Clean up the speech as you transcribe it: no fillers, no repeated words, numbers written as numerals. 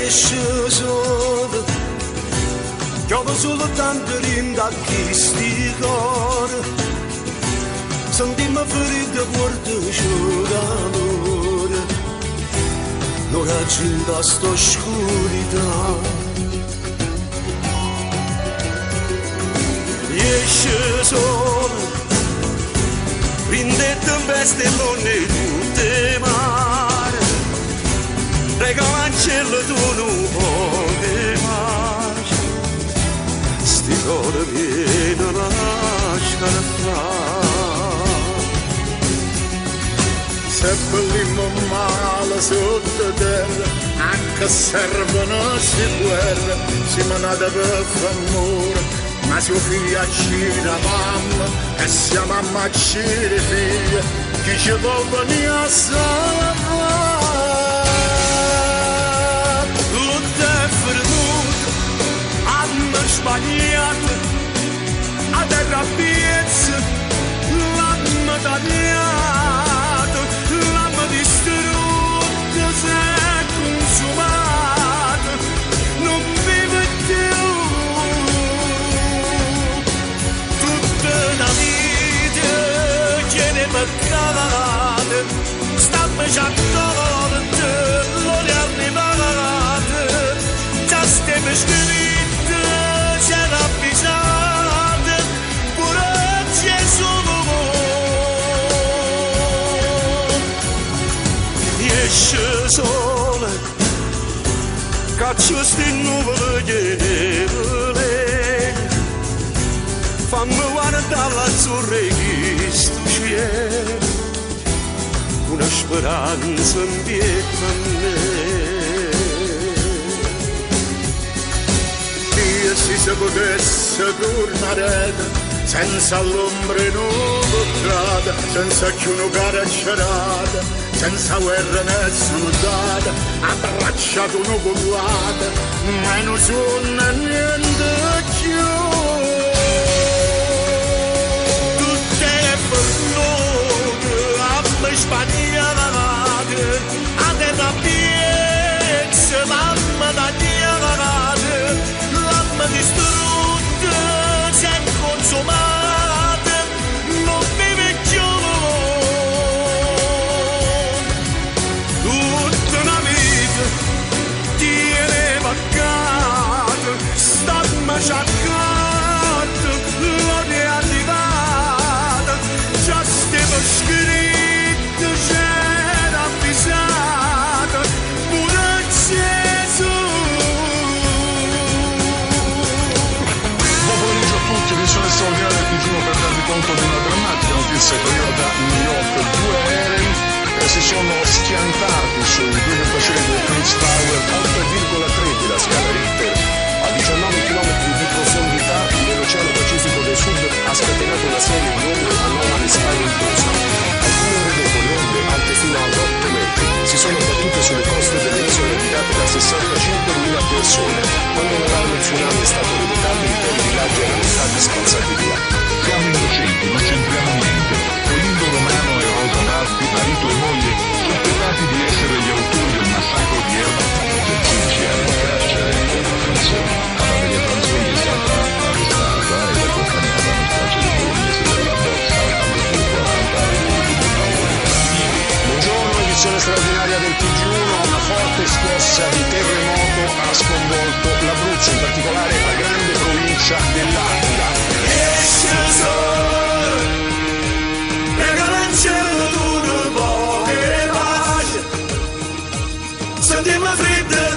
esce solo, chiamo soltanto rinda chi sti cuore, sentimmo ferite portaci d'amore, non raggiunta sta oscurità. Esce solo, prende tempeste e donne tutte mare, regala al cielo tu un po' di pace, sti cuore viene lasciare fare. Seppellimmo male sotto terra, anche servono si guerra, si manata per famore, ma suo figlio accira mamma e sia mamma accira figlia, chi ci vuol venire a salvare. Tutto è perduto, hanno sbagliato, a terra piezza, l'hanno tagliato, l'hanno distrutto, si è consumato, non vive più. Tutta la vita che ne peccate, stanno già tolte, non è arrivate, già stiamo scritte, c'era avvisate, pure Gesù. Esce sole, caccio sti nuvole ghevole, fammi guardare l'azzurro che sto cielo, una speranza in pietà a me. Dio se potesse tornare senza l'ombra in strada, senza più una carcerata, senza guerra nessuna data, abbracciato una collata, ma non suona niente più. Tutte per noi, abbiamo sbagliato, a terra piezza, l'amma tagliata, l'amma distrutta, si è consumata, non vive più. Tutta una vita tiene peccato, sta maciaccato, non è arrivata, già stiamo scritto, c'era avvisata, pure Gesù. Buon pomeriggio a tutti, edizione straordinaria del TG1 per darvi conto di una drammatica notizia che arriva da New York. Due aerei si sono schiantati sul 2.5 Prince Tower, 8,3 della scala Richter, a 19 km di profondità nell'Oceano Pacifico del Sud, ha scatenato una serie di onde anomale spaventose. Alcune ore dopo le onde, alte fino ad 8 metri, si sono battute sulle coste delle isole abitate da 65.000 persone. Quando l'allarme tsunami è stato rilevato, interi villaggi erano stati spazzati via. Siamo innocenti, non c'entriamo niente. Colindo Romano e Rosa Marti, marito e moglie, sospettati di essere gli autori del massacro di Erba, per 15 anni di carcere e detenzione. La Maria Franzoni è stata arrestata ed accompagnata nel carcere bolognese della Bozza alle 2:40. Buongiorno, edizione straordinaria del TG1. Una forte scossa di terremoto ha sconvolto l'Abruzzo, in particolare la grande provincia dell'Aquila. Esce sole, regala al cielo tu un po' di pace, sentimmo freddo